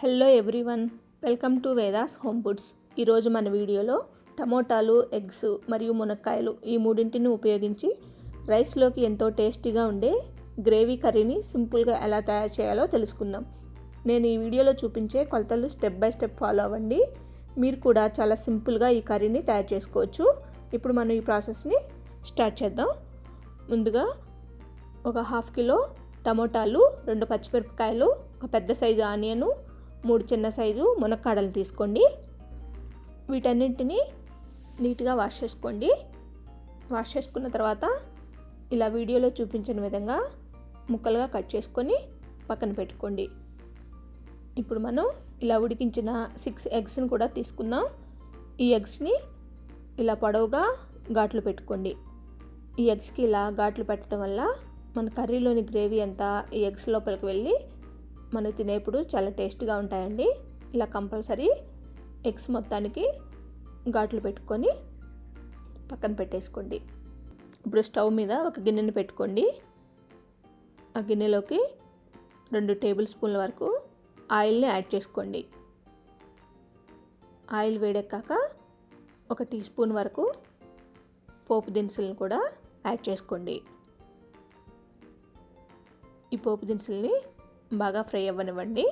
Hello everyone, welcome to Vedas home foods. ఈరోజు మన వీడియోలో టమోటాలు, ఎగ్స్ మరియు మునక్కాయలు ఈ మూడింటిని ఉపయోగించి రైస్లోకి ఎంతో టేస్టీగా ఉండే గ్రేవీ కర్రీని సింపుల్గా ఎలా తయారు చేయాలో తెలుసుకుందాం. నేను ఈ వీడియోలో చూపించే కొలతలు స్టెప్ బై స్టెప్ ఫాలో అవ్వండి. మీరు కూడా చాలా సింపుల్గా ఈ కర్రీని తయారు చేసుకోవచ్చు. ఇప్పుడు మనం ఈ ప్రాసెస్ని స్టార్ట్ చేద్దాం. ముందుగా ఒక 1/2 కిలో టమోటాలు, 2 పచ్చిమిరపకాయలు, ఒక పెద్ద సైజు ఆనియను, 3 చిన్న సైజు మునక్కాడలు తీసుకోండి. వీటన్నింటినీ నీట్గా వాష్ చేసుకోండి. వాష్ చేసుకున్న తర్వాత ఇలా వీడియోలో చూపించిన విధంగా ముక్కలుగా కట్ చేసుకొని పక్కన పెట్టుకోండి. ఇప్పుడు మనం ఇలా ఉడికించిన 6 ఎగ్స్ని కూడా తీసుకుందాం. ఈ ఎగ్స్ని ఇలా పొడవుగా ఘాట్లు పెట్టుకోండి. ఈ ఎగ్స్కి ఇలా ఘాట్లు పెట్టడం వల్ల మన కర్రీలోని గ్రేవీ అంతా ఈ ఎగ్స్ లోపలికి వెళ్ళి మనం తినేప్పుడు చాలా టేస్ట్గా ఉంటాయండి. ఇలా కంపల్సరీ ఎగ్స్ మొత్తానికి ఘాట్లు పెట్టుకొని పక్కన పెట్టేసుకోండి. ఇప్పుడు స్టవ్ మీద ఒక గిన్నెని పెట్టుకోండి. ఆ గిన్నెలోకి 2 టేబుల్ స్పూన్ల వరకు ఆయిల్ని యాడ్ చేసుకోండి. ఆయిల్ వేడెక్కాక 1 టీ స్పూన్ వరకు పోపు దినుసులను కూడా యాడ్ చేసుకోండి. ఈ పోపు దినుసుల్ని బాగా ఫ్రై అవ్వనివ్వండి.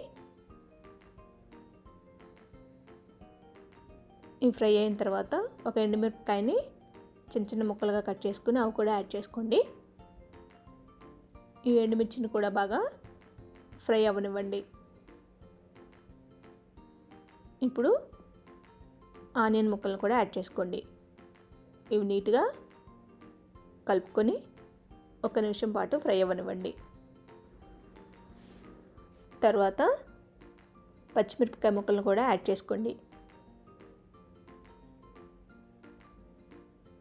ఈ ఫ్రై అయిన తర్వాత ఒక ఎండుమిరపకాయని చిన్న చిన్న ముక్కలుగా కట్ చేసుకుని అవి కూడా యాడ్ చేసుకోండి. ఈ ఎండుమిర్చిని కూడా బాగా ఫ్రై అవ్వనివ్వండి. ఇప్పుడు ఆనియన్ ముక్కలను కూడా యాడ్ చేసుకోండి. ఇవి నీట్గా కలుపుకొని 1 నిమిషం పాటు ఫ్రై అవ్వనివ్వండి. తర్వాత పచ్చిమిరపకాయ ముక్కలను కూడా యాడ్ చేసుకోండి.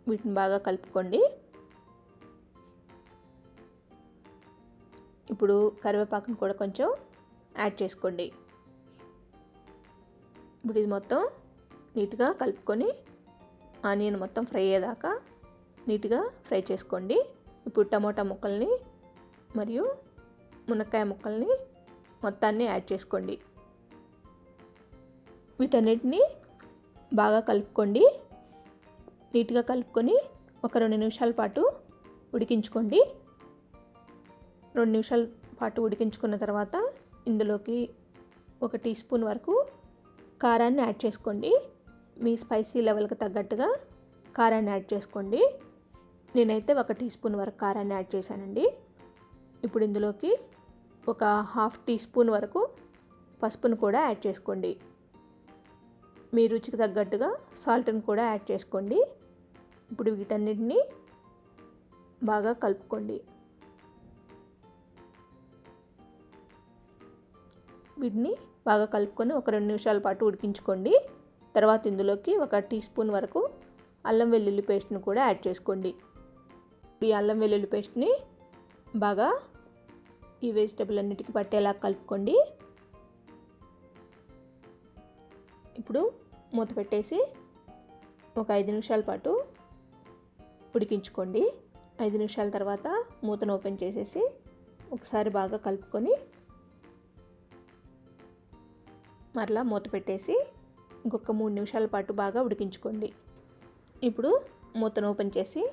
వీటిని బాగా కలుపుకోండి. ఇప్పుడు కరివేపాకును కూడా కొంచెం యాడ్ చేసుకోండి. ఇప్పుడు ఇది మొత్తం నీట్గా కలుపుకొని ఆనియన్ మొత్తం ఫ్రై అయ్యేదాకా నీట్గా ఫ్రై చేసుకోండి. ఇప్పుడు టమోటా ముక్కల్ని మరియు మునక్కాయ ముక్కల్ని మొత్తాన్ని యాడ్ చేసుకోండి. వీటన్నిటిని బాగా కలుపుకోండి. నీట్గా కలుపుకొని ఒక 2 నిమిషాల పాటు ఉడికించుకోండి. 2 నిమిషాల పాటు ఉడికించుకున్న తర్వాత ఇందులోకి 1 టీ స్పూన్ వరకు కారాన్ని యాడ్ చేసుకోండి. మీ స్పైసీ లెవెల్కి తగ్గట్టుగా కారాన్ని యాడ్ చేసుకోండి. నేనైతే 1 టీ స్పూన్ వరకు కారాన్ని యాడ్ చేశానండి. ఇప్పుడు ఇందులోకి ఒక 1/2 టీ స్పూన్ వరకు పసుపును కూడా యాడ్ చేసుకోండి. మీ రుచికి తగ్గట్టుగా సాల్ట్ని కూడా యాడ్ చేసుకోండి. ఇప్పుడు వీటన్నిటిని బాగా కలుపుకోండి. వీటిని బాగా కలుపుకొని ఒక 2 నిమిషాల పాటు ఉడికించుకోండి. తర్వాత ఇందులోకి 1 టీ స్పూన్ వరకు అల్లం వెల్లుల్లి పేస్ట్ని కూడా యాడ్ చేసుకోండి. ఈ అల్లం వెల్లుల్లి పేస్ట్ని బాగా ఈ వెజిటబుల్ అన్నిటికీ పట్టేలా కలుపుకోండి. ఇప్పుడు మూత పెట్టేసి ఒక 5 నిమిషాల పాటు ఉడికించుకోండి. 5 నిమిషాల తర్వాత మూతను ఓపెన్ చేసేసి ఒకసారి బాగా కలుపుకొని మరలా మూత పెట్టేసి ఇంకొక 3 నిమిషాల పాటు బాగా ఉడికించుకోండి. ఇప్పుడు మూతను ఓపెన్ చేసి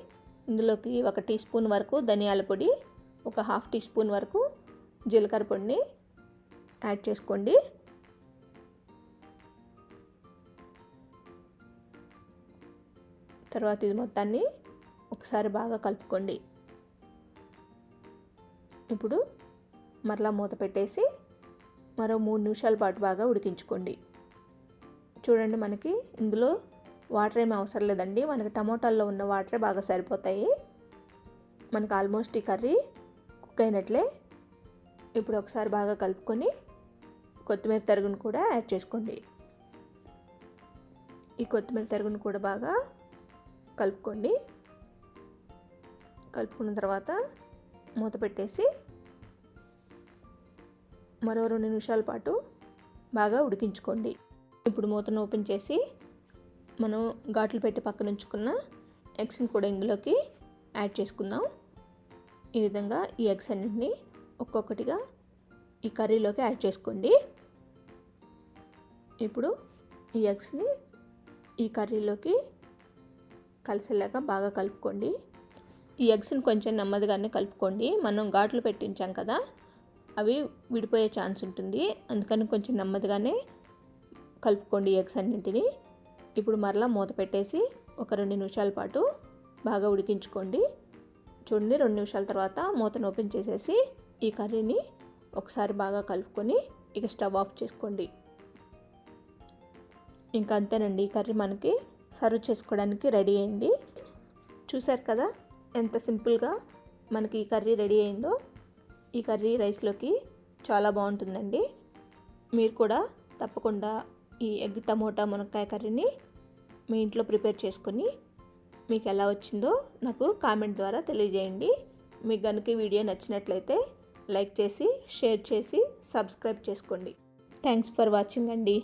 ఇందులోకి 1 టీ స్పూన్ వరకు ధనియాల పొడి, ఒక 1/2 టీ స్పూన్ వరకు జీలకర్ర పొడిని యాడ్ చేసుకోండి. తర్వాత ఇది మొత్తాన్ని ఒకసారి బాగా కలుపుకోండి. ఇప్పుడు మరలా మూత పెట్టేసి మరో 3 నిమిషాల పాటు బాగా ఉడికించుకోండి. చూడండి, మనకి ఇందులో వాటర్ ఏమీ అవసరం లేదండి. మనకి టమోటాల్లో ఉన్న వాటరే బాగా సరిపోతాయి. మనకి ఆల్మోస్ట్ ఈ కర్రీ కుక్ అయినట్లే. ఇప్పుడు ఒకసారి బాగా కలుపుకొని కొత్తిమీర తరుగును కూడా యాడ్ చేసుకోండి. ఈ కొత్తిమీర తరుగును కూడా బాగా కలుపుకోండి. కలుపుకున్న తర్వాత మూత పెట్టేసి మరో 2 నిమిషాల పాటు బాగా ఉడికించుకోండి. ఇప్పుడు మూతను ఓపెన్ చేసి మనం ఘాట్లు పెట్టి పక్కన ఉంచుకున్న ఎగ్స్ని కూడా ఇందులోకి యాడ్ చేసుకుందాం. ఈ విధంగా ఈ ఎగ్స్ అన్నింటినీ ఒక్కొక్కటిగా ఈ కర్రీలోకి యాడ్ చేసుకోండి. ఇప్పుడు ఈ ఎగ్స్ని ఈ కర్రీలోకి కలిసేలాగా బాగా కలుపుకోండి. ఈ ఎగ్స్ని కొంచెం నెమ్మదిగానే కలుపుకోండి. మనం ఘాట్లు పెట్టించాం కదా, అవి విడిపోయే ఛాన్స్ ఉంటుంది. అందుకని కొంచెం నెమ్మదిగానే కలుపుకోండి ఎగ్స్ అన్నింటినీ. ఇప్పుడు మరలా మూత పెట్టేసి ఒక 2 నిమిషాల పాటు బాగా ఉడికించుకోండి. చూడండి, 2 నిమిషాల తర్వాత మూతను ఓపెన్ చేసేసి ఈ కర్రీని ఒకసారి బాగా కలుపుకొని ఇక స్టవ్ ఆఫ్ చేసుకోండి. ఇంకా అంతేనండి, ఈ కర్రీ మనకి సర్వ్ చేసుకోవడానికి రెడీ అయింది. చూసారు కదా ఎంత సింపుల్గా మనకి ఈ కర్రీ రెడీ అయిందో. ఈ కర్రీ రైస్లోకి చాలా బాగుంటుందండి. మీరు కూడా తప్పకుండా ఈ ఎగ్ టమోటా మునక్కాయ కర్రీని మీ ఇంట్లో ప్రిపేర్ చేసుకొని మీకు ఎలా వచ్చిందో నాకు కామెంట్ ద్వారా తెలియజేయండి. మీకు కనుక ఈ వీడియో నచ్చినట్లయితే లైక్ చేసి, షేర్ చేసి, సబ్స్క్రైబ్ చేసుకోండి. థ్యాంక్స్ ఫర్ వాచింగ్ అండి.